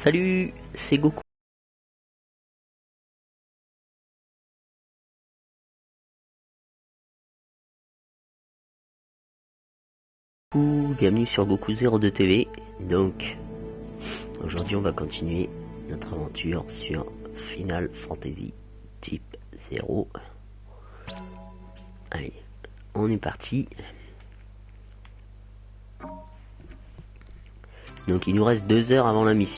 Salut, c'est Goku. Bienvenue sur Goku 02 TV. Donc, aujourd'hui on va continuer notre aventure sur Final Fantasy Type 0. Allez, on est parti. Donc il nous reste 2 heures avant la mission.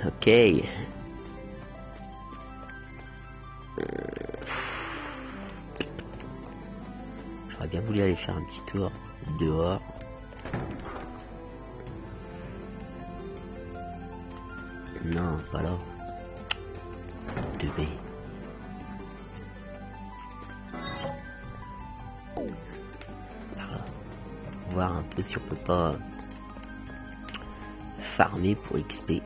Ok. J'aurais bien voulu aller faire un petit tour dehors. Non, voilà. 2B. Voilà. Voir un peu si on peut pas farmer pour XP.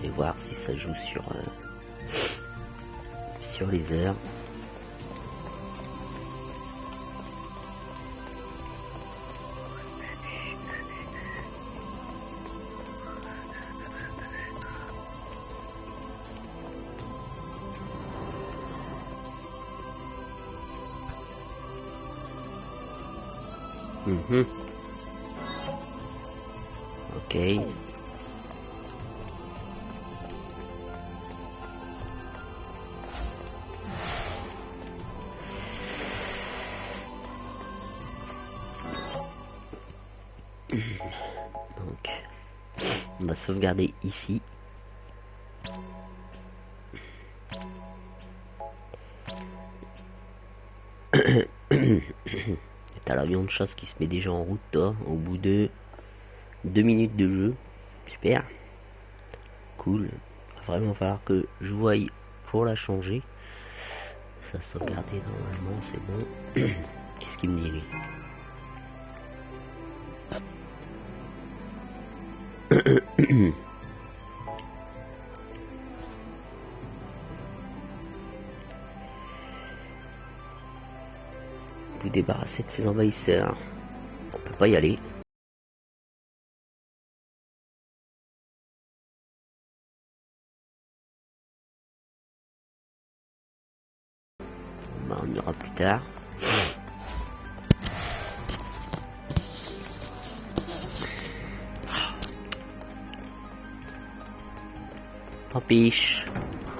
Et voir si ça joue sur les heures. Ok. Donc, on va sauvegarder ici. T'as l'avion de chasse qui se met déjà en route, toi, au bout de 2 minutes de jeu. Super. Cool. Va vraiment falloir que je voie pour la changer. Ça sauvegarder normalement, c'est bon. Qu'est-ce qu'il me dit lui? Vous débarrasser de ces envahisseurs. On peut pas y aller. Bah, on ira plus tard. Tant pis.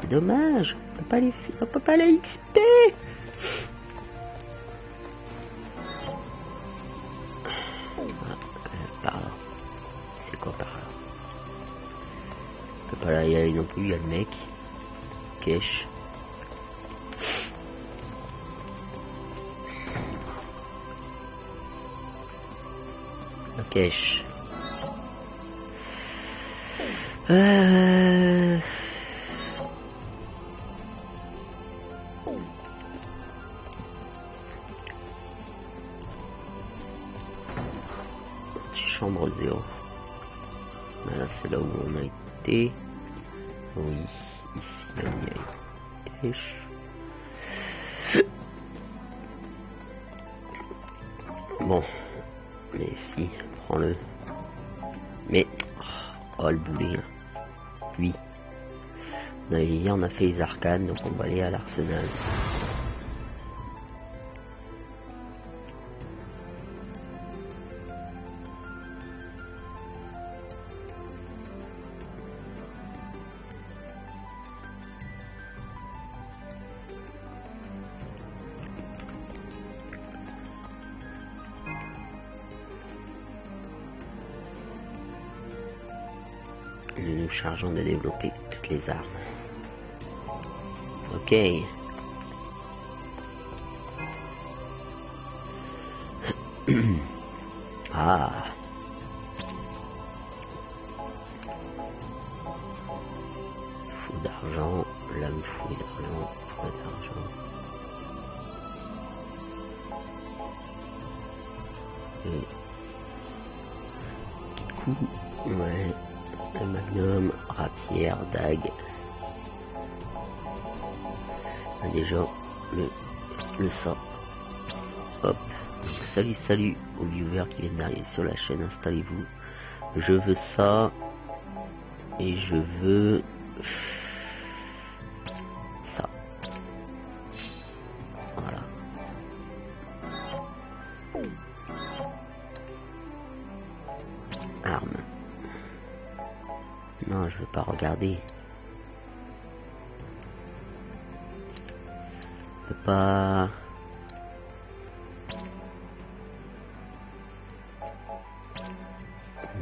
C'est dommage. On peut pas les XP. Par là. C'est quoi par là? On peut pas y aller non plus, il y a le mec. Cache. La cache. Chambre 0. Là c'est là où on a été. Oui, ici on y a été. Bon, mais si, prends-le. Mais, oh le boulet là. Oui. Hier on a fait les arcanes, donc on va aller à l'arsenal. Nous nous chargeons de développer toutes les armes. Ok. Ah. Fou d'argent, l'homme fou d'argent, trop d'argent. Du coup, ouais. Le magnum, rapière, dague. Déjà, le ça. Hop. Salut aux viewers qui viennent d'arriver sur la chaîne, installez-vous. Je veux ça. Et je veux ça. Voilà. Arme. Non, je veux pas regarder. Je peux pas.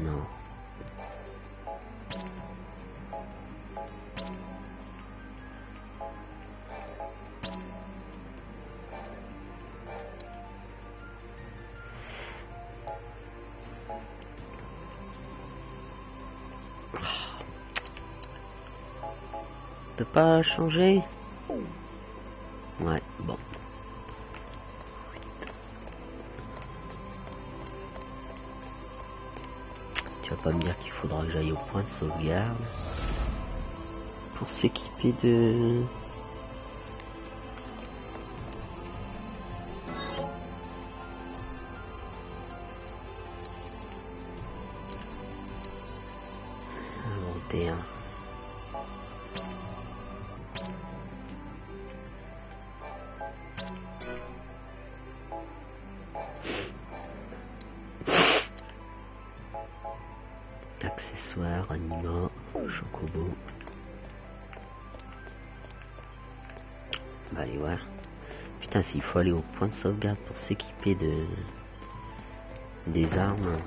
Non. Je peux pas changer. Ouais, bon. Tu vas pas me dire qu'il faudra que j'aille au point de sauvegarde pour s'équiper de... Inventaire. Accessoires, anima, chocobo. Bah allez voir. Putain, s'il faut aller au point de sauvegarde pour s'équiper des armes,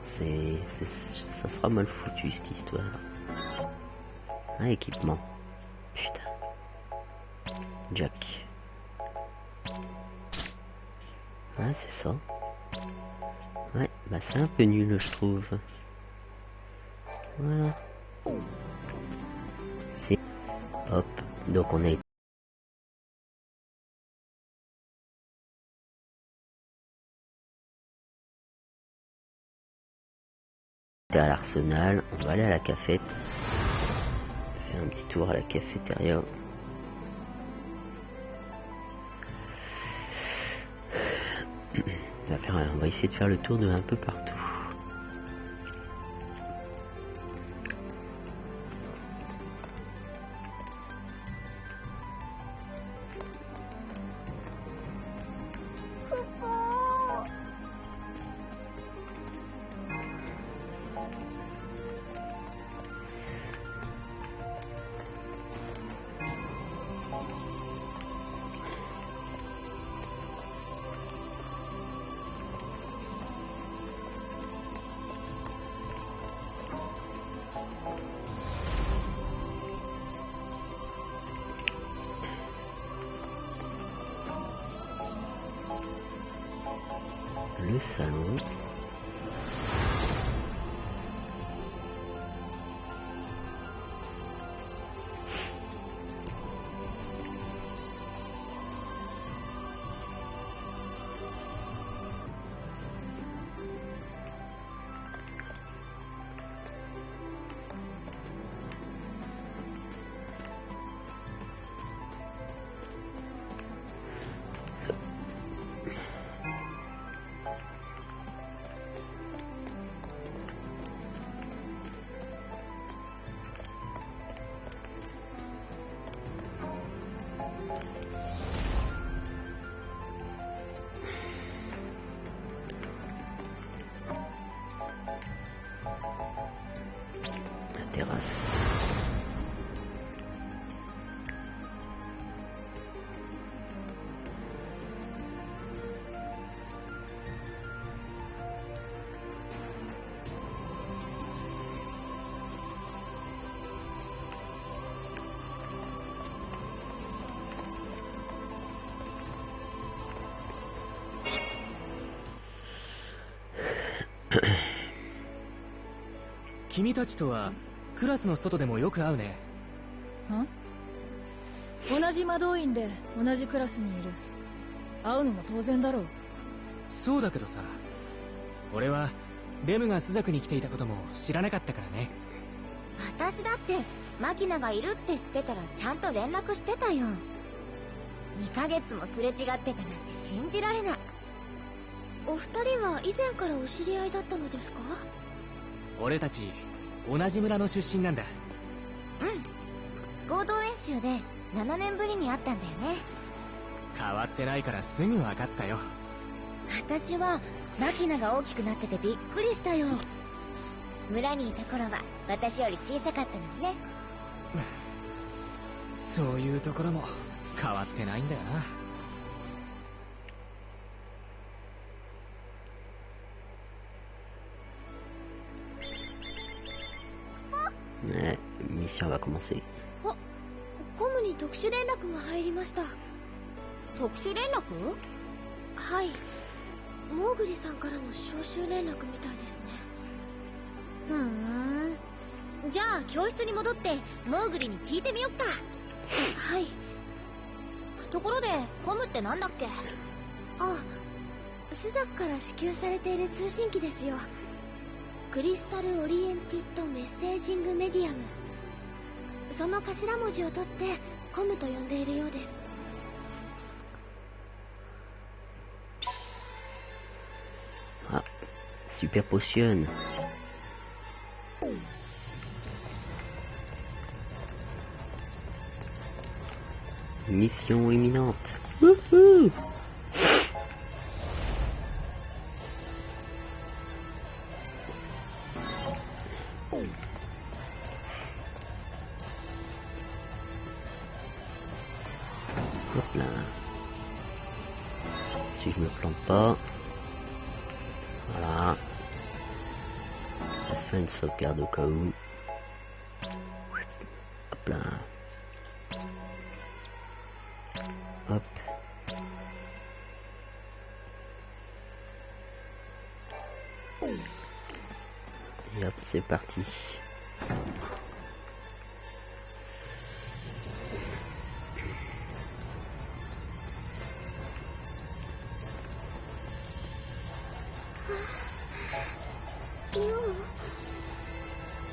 ça sera mal foutu cette histoire. Ah, équipement. Putain. Jack. Ah, c'est ça. Ouais, bah c'est un peu nul, je trouve. Voilà. C'est... Hop. Donc on a été à l'arsenal. On va aller à la cafette. Faire un petit tour à la cafétéria. On va essayer de faire le tour de un peu partout. Le salon. Terrasse.君たちとはクラスの外でもよく会うね。同じ魔導院で同じクラスにいる。会うのも当然だろう。そうだけどさ、俺はレムがスザクに来ていたことも知らなかったからね。私だってマキナがいるって知ってたらちゃんと連絡してたよ。2ヶ月もすれ違ってたなんて信じられない。お二人は以前からお知り合いだったのですか？俺たち同じ村の出身なんだ。うん、合同演習で7年ぶりに会ったんだよね。変わってないからすぐ分かったよ。私はマキナが大きくなっててびっくりしたよ。村にいた頃は私より小さかったのにね。そういうところも変わってないんだよな。Ouais, mission va commencer. あ、コムに特殊連絡が入りました。特殊連絡？はい。モーグリさんからの招集連絡みたいですね。ふーん。じゃあ教室に戻ってモーグリに聞いてみよっか。はい。ところでコムってなんだっけ？あ、スザクから支給されている通信機ですよ。クリスタルオリエンティッドメッセージングメディアム。その頭文字を取ってコムと呼んでいるようです。Ah, super potion. Mission imminente. Wouhou! Hop là. Si je me plante pas. Voilà. On va se faire une sauvegarde au cas où. Hop là. Hop. Et hop, c'est parti.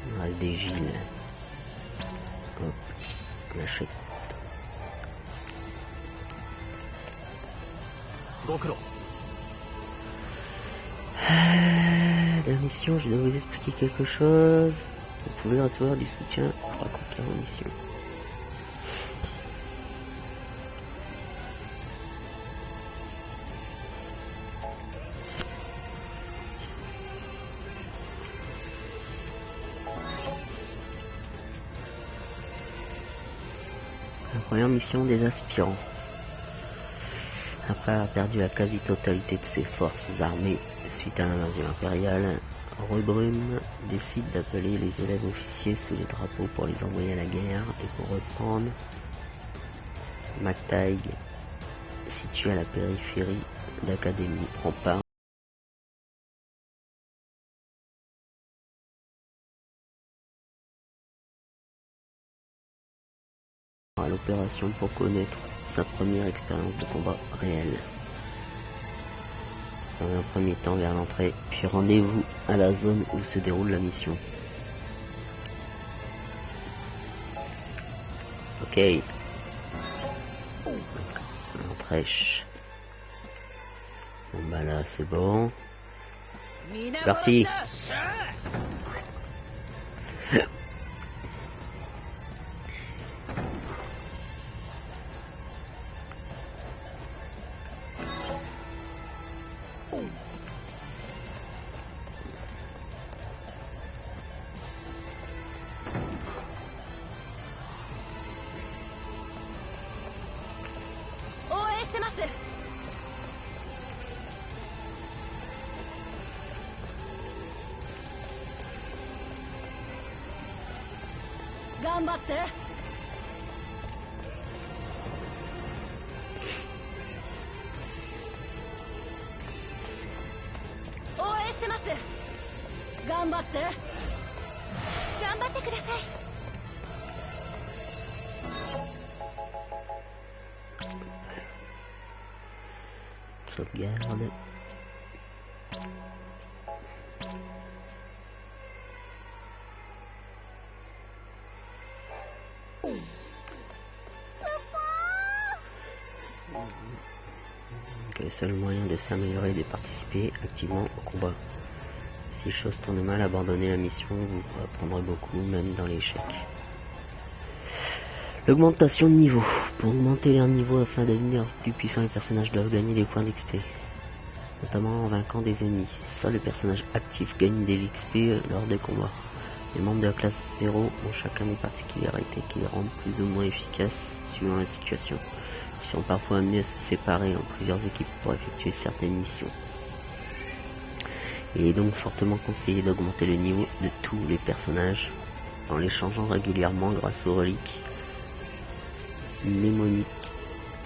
On a des giles. Hop, on achète. ご苦労。 La mission, je dois vous expliquer quelque chose. Vous pouvez recevoir du soutien pour accomplir vos missions. La première mission des aspirants. Après avoir perdu la quasi-totalité de ses forces armées suite à l'invasion impériale, Rebrum décide d'appeler les élèves officiers sous les drapeaux pour les envoyer à la guerre et pour reprendre Magtaïg, situé à la périphérie d'Académie, prend part à l'opération pour connaître sa première expérience de combat réel. Dans un premier temps vers l'entrée, puis rendez-vous à la zone où se déroule la mission. Ok. L'entrée. Bon bah là c'est bon. C'est parti. Sauvegarde. Donc, le seul moyen de s'améliorer est de participer activement au combat. Si les choses tournent mal, abandonnez la mission, vous apprendrez beaucoup, même dans l'échec. L'augmentation de niveau. Pour augmenter leur niveau afin de devenir plus puissants, les personnages doivent gagner des points d'XP, notamment en vainquant des ennemis. Seuls les personnages actifs gagnent des XP lors des combats. Les membres de la classe 0 ont chacun des particularités qui les rendent plus ou moins efficaces suivant la situation. Ils sont parfois amenés à se séparer en plusieurs équipes pour effectuer certaines missions. Il est donc fortement conseillé d'augmenter le niveau de tous les personnages en les changeant régulièrement grâce aux reliques mnémoniques,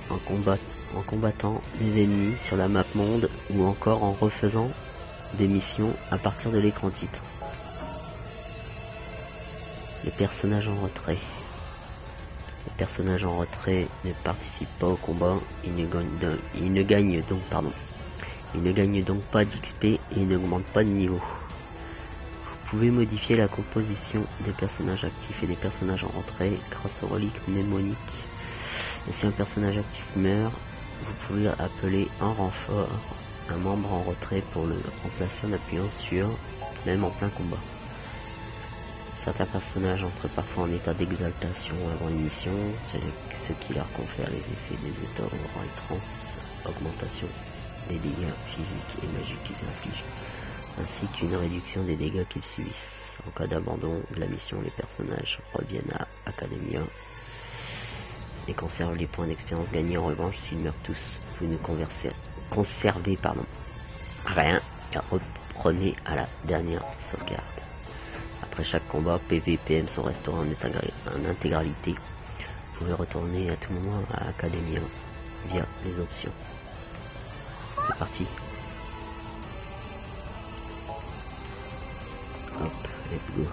en combattant des ennemis sur la map monde ou encore en refaisant des missions à partir de l'écran titre. Les personnages en retrait. Les personnages en retrait ne participent pas au combat, ils ne gagnent donc pas d'XP et ils n'augmentent pas de niveau. Vous pouvez modifier la composition des personnages actifs et des personnages en retrait grâce aux reliques mnémoniques. Et si un personnage actif meurt, vous pouvez appeler en renfort un membre en retrait pour le remplacer en appuyant sur même en plein combat. Certains personnages entrent parfois en état d'exaltation avant une mission, c'est ce qui leur confère les effets des états aurore et trans, augmentation des dégâts physiques et magiques qu'ils infligent, ainsi qu'une réduction des dégâts qu'ils subissent. En cas d'abandon de la mission, les personnages reviennent à Academia et conservent les points d'expérience gagnés. En revanche, s'ils meurent tous, vous ne conservez rien et reprenez à la dernière sauvegarde. Après chaque combat, PV et PM sont restaurés en intégralité. Vous pouvez retourner à tout moment à Academia via les options. C'est parti. Hop, let's go.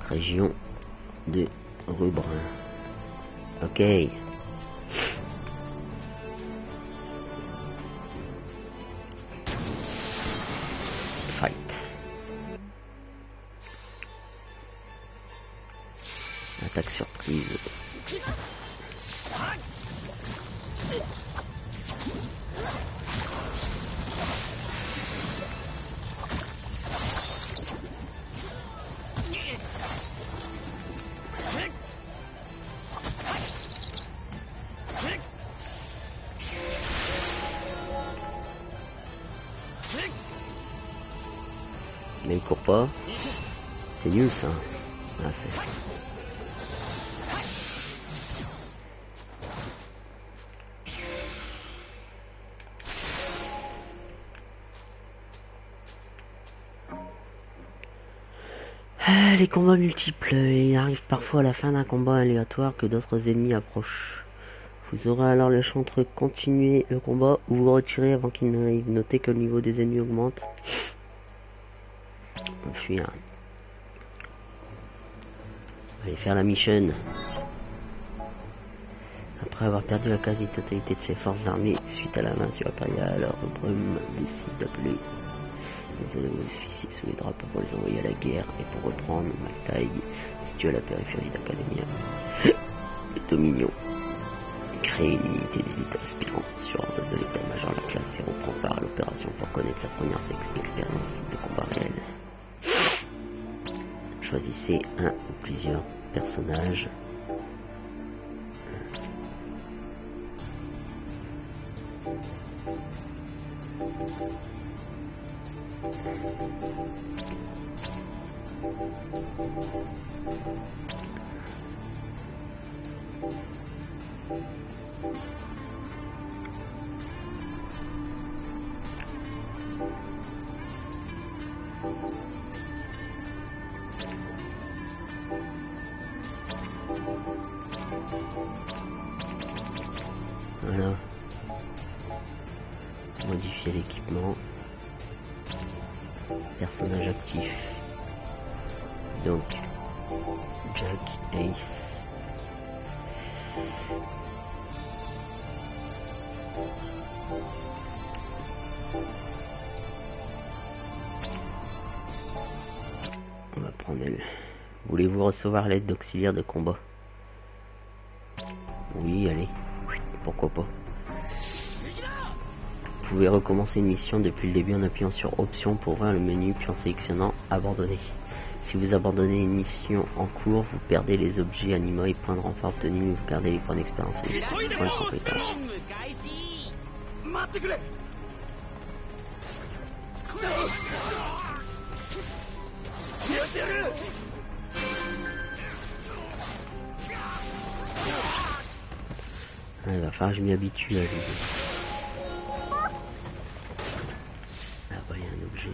Région de Rubrun. Ok. Fight. Attaque surprise. Mais il court pas. C'est nul ça. Ah, c'est... Les combats multiples. Il arrive parfois à la fin d'un combat aléatoire que d'autres ennemis approchent. Vous aurez alors le choix entre continuer le combat ou vous retirer avant qu'il n'arrive. Notez que le niveau des ennemis augmente. On va fuir. Allez faire la mission. Après avoir perdu la quasi-totalité de ses forces armées suite à l'invasion impériale, Rubrum décide d'appeler les officiers sous les drapeaux pour les envoyer à la guerre et pour reprendre Maltaï, situé à la périphérie d'Academia. Le Dominion crée une unité d'élite aspirant sur ordre de l'état-major. La classe 0 prend part à l'opération pour connaître sa première expérience de combat réel. Choisissez un ou plusieurs personnages. Voilà. Modifier l'équipement. Personnage actif. Donc, Jack, Ace. On va prendre elle. Voulez-vous recevoir l'aide d'auxiliaire de combat? Oui, allez. Pourquoi pas. Vous pouvez recommencer une mission depuis le début en appuyant sur Option pour ouvrir le menu puis en sélectionnant Abandonner. Si vous abandonnez une mission en cours, vous perdez les objets, animaux et points de renfort obtenus, mais vous gardez les points d'expérience et les points de compétence. Ah, il va falloir que je m'y habitue à lui. Là-bas, il y a un objet.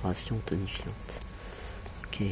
Ration tonifiante. Ok.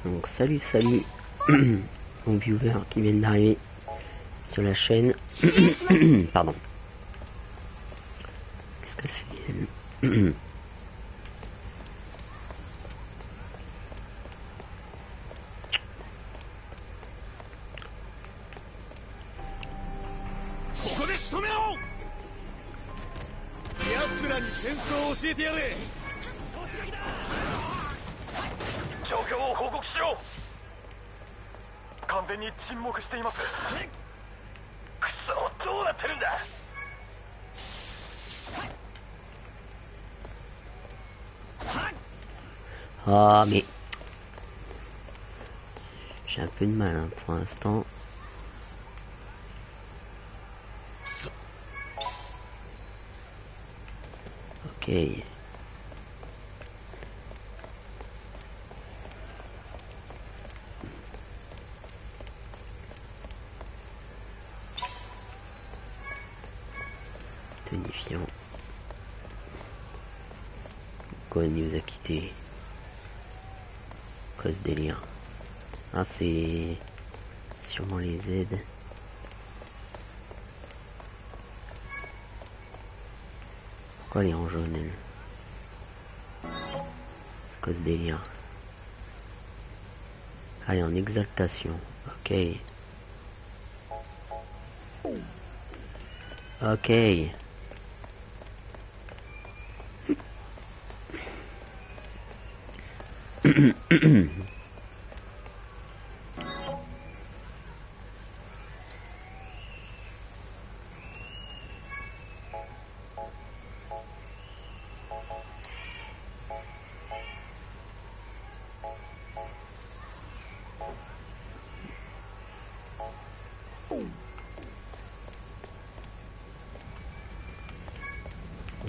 Donc salut aux viewers qui viennent d'arriver sur la chaîne. Pardon. Qu'est-ce qu'elle fait elle? Ah mais j'ai un peu de mal hein, pour l'instant. Ok. Tonifiant. Pourquoi il nous a quitté? Cause délire. Ah c'est sûrement les aides. Pourquoi elle est en jaune elle? Cause délire. Allez en exaltation. Ok. Ok.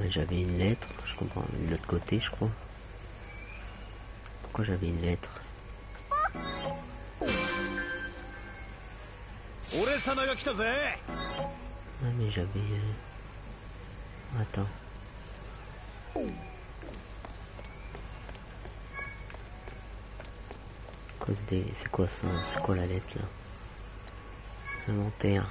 J'avais une lettre, je comprends, de l'autre côté je crois. Pourquoi j'avais une lettre? Ah mais j'avais... Attends. Cause des... C'est quoi ça? C'est quoi la lettre là? Inventaire.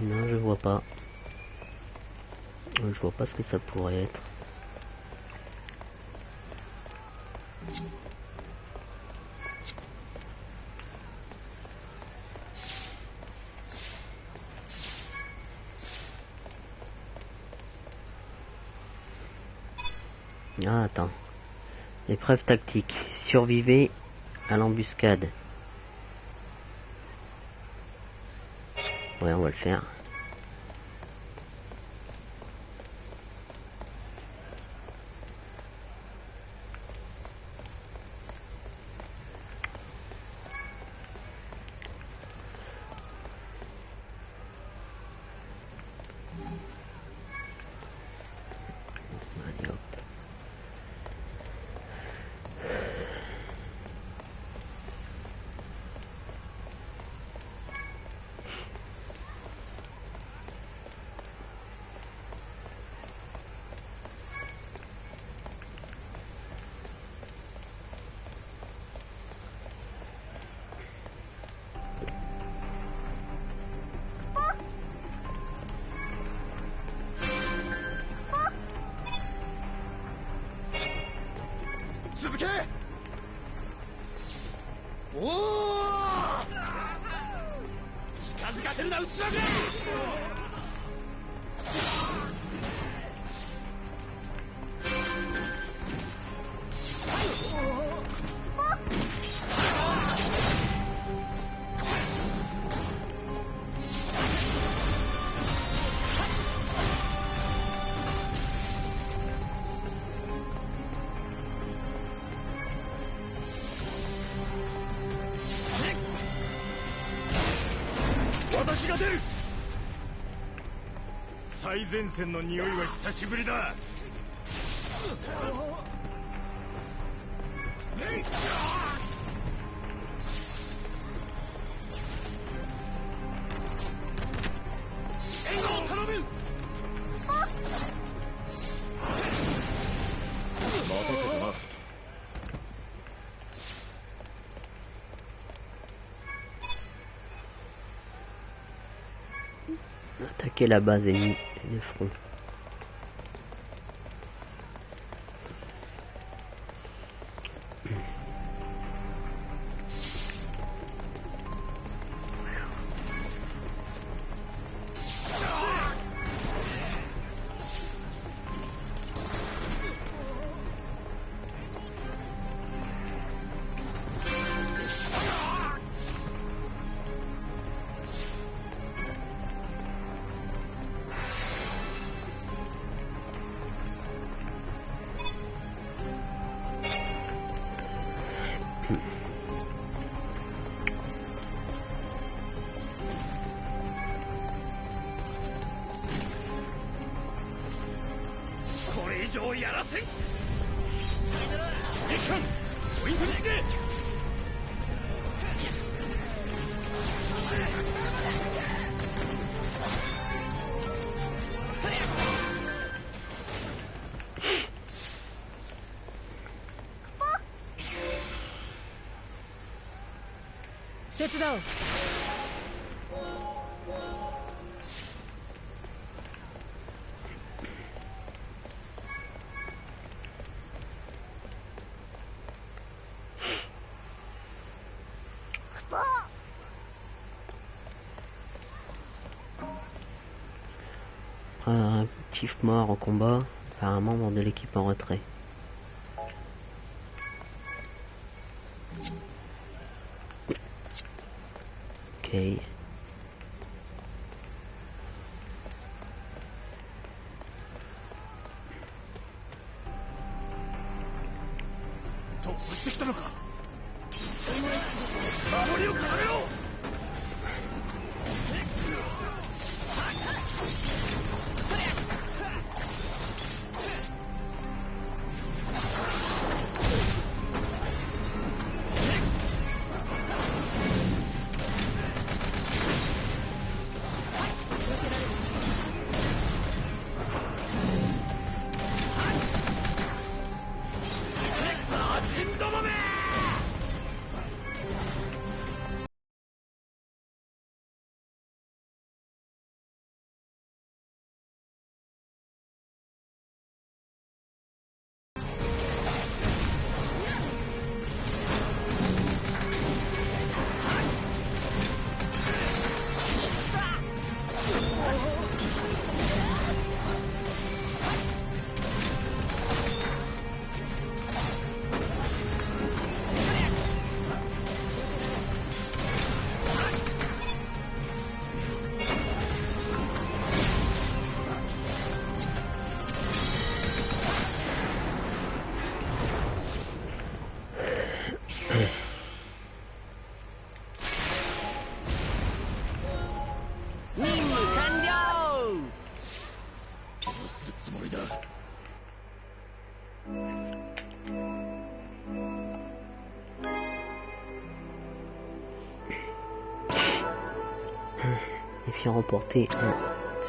Non, je vois pas. Je vois pas ce que ça pourrait être. Ah, attends. Épreuve tactique. Survivez à l'embuscade. Ouais, on va le faire. Allez, hop.最前線の匂いは久しぶりだ。援護を頼む。待たせたな。Attaquer la base ennemie de front.やらせん。一貫ポイントに行け。手伝おう。Un actif mort en combat par un membre de l'équipe en retrait. Ok. すつもりだ。Défi remporté,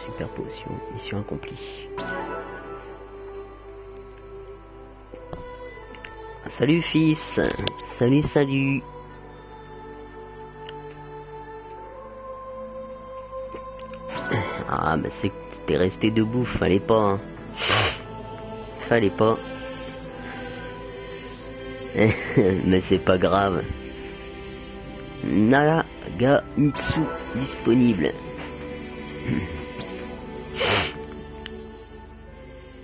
super potion, mission accomplie. Salut fils, salut. Ah bah c'est que t'es resté debout, fallait pas. Fallait pas. Mais c'est pas grave. Nagamitsu disponible.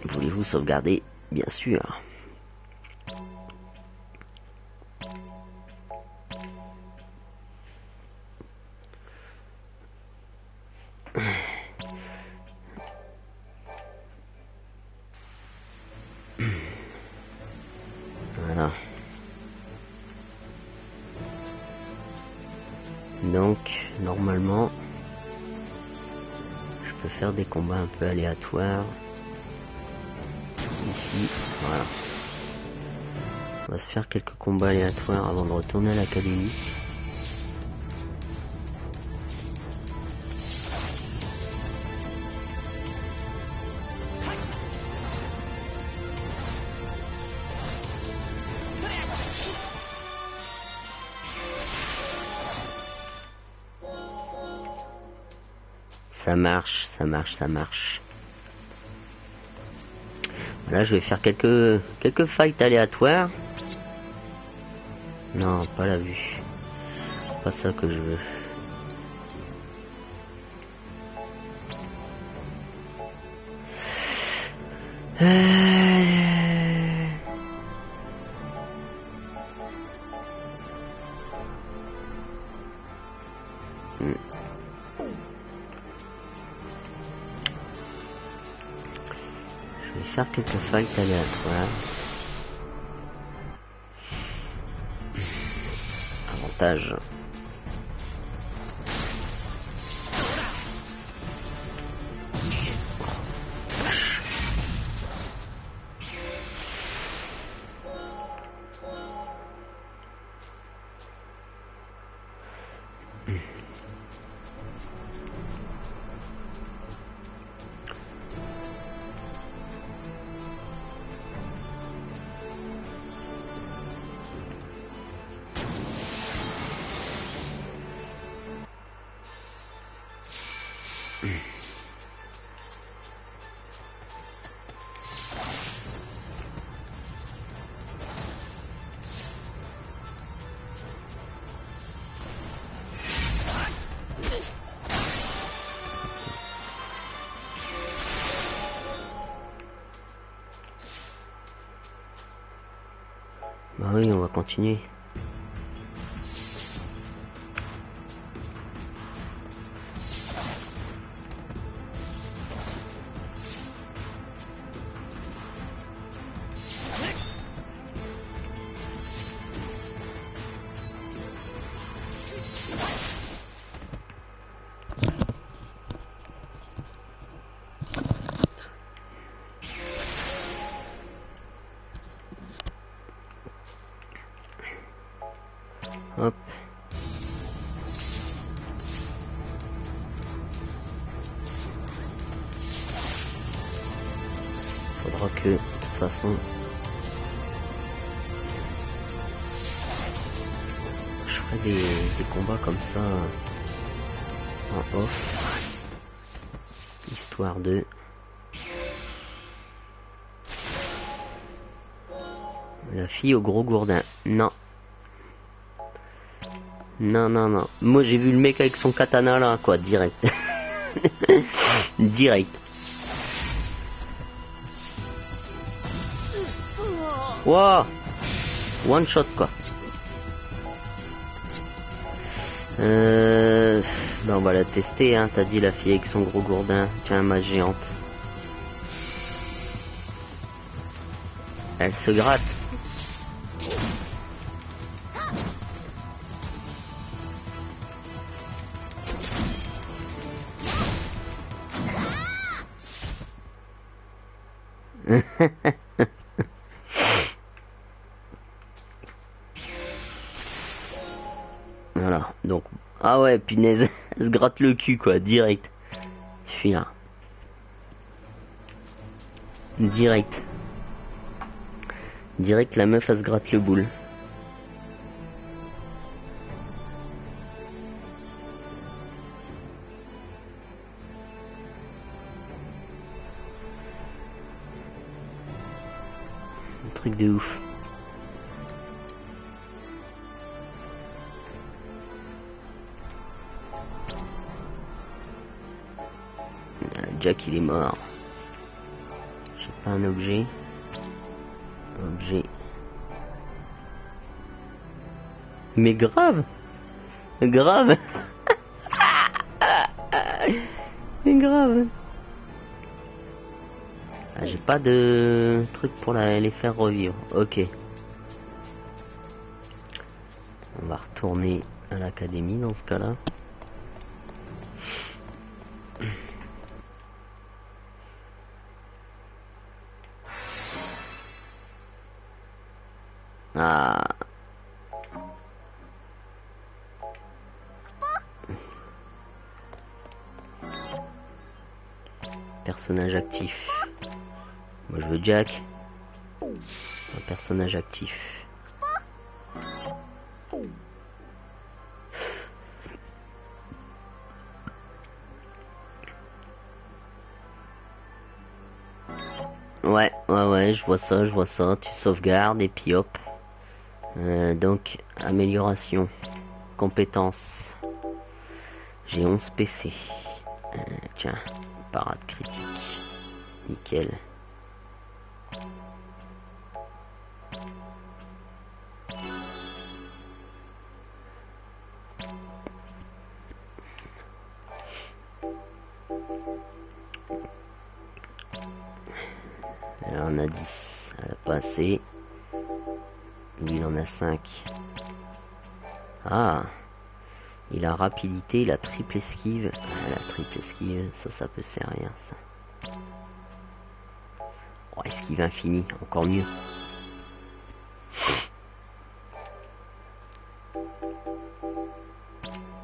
Voulez-vous sauvegarder? Bien sûr. Voilà. Donc, normalement, je peux faire des combats un peu aléatoires. Ici, voilà. On va se faire quelques combats aléatoires avant de retourner à l'académie. Ça marche. Là, je vais faire quelques fights aléatoires. Non, pas la vue. C'est pas ça que je veux. Je vais faire quelques fights aléatoires. Avantage. Bah oui, on va continuer. Hop. Faudra que, de toute façon, je ferai des combats comme ça en off, histoire de la fille au gros gourdin. Non. Non. Moi j'ai vu le mec avec son katana là, quoi, direct. Direct. Wow. One shot, quoi. Ben on va la tester, hein. T'as dit la fille avec son gros gourdin. Tiens, ma géante. Elle se gratte. Voilà, donc... Ah ouais, punaise, elle se gratte le cul, quoi, direct. Je suis là. Direct. Direct, la meuf, elle se gratte le boule. Un truc de ouf. Jack, il est mort. J'ai pas un objet. Objet. Mais grave. Grave. Mais grave. Ah, j'ai pas de truc pour les faire revivre. Ok. On va retourner à l'académie dans ce cas-là. Ah. Personnage actif. Moi je veux Jack. Un personnage actif. Ouais, je vois ça. Tu sauvegardes et puis hop. Donc, amélioration. Compétences. J'ai 11 PC. Tiens, parade critique. Nickel. Alors on a 10. Elle a pas assez. Lui il en a 5. Ah. Il a rapidité, il a triple esquive. Ah, la triple esquive, ça peut servir ça. Oh, esquive infini, encore mieux.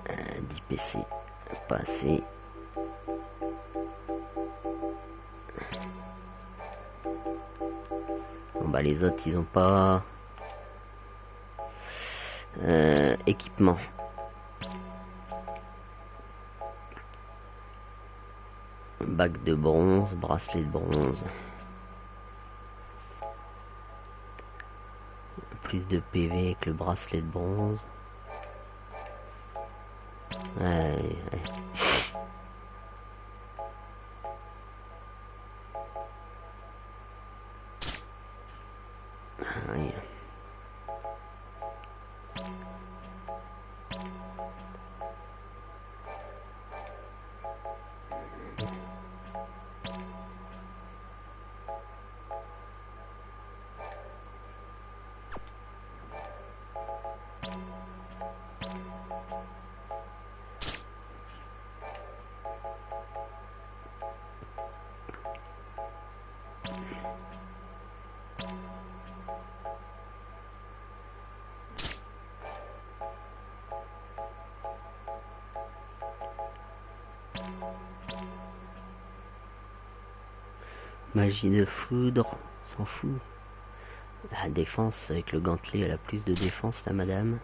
Euh, 10 PC, pas assez. Bon bah les autres ils ont pas équipement. Bague de bronze, bracelet de bronze. Plus de PV avec le bracelet de bronze. Ouais. Ouais. Magie de foudre, s'en fout. La défense, avec le gantelet, elle a plus de défense, la madame.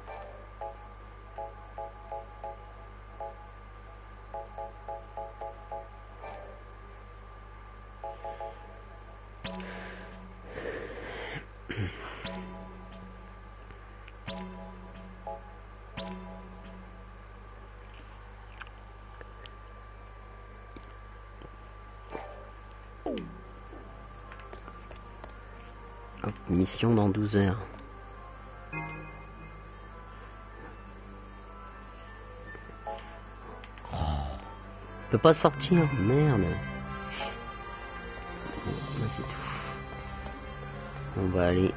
Hop, mission dans 12 heures. Oh, peut pas sortir, merde. Bon, c'est tout. On va aller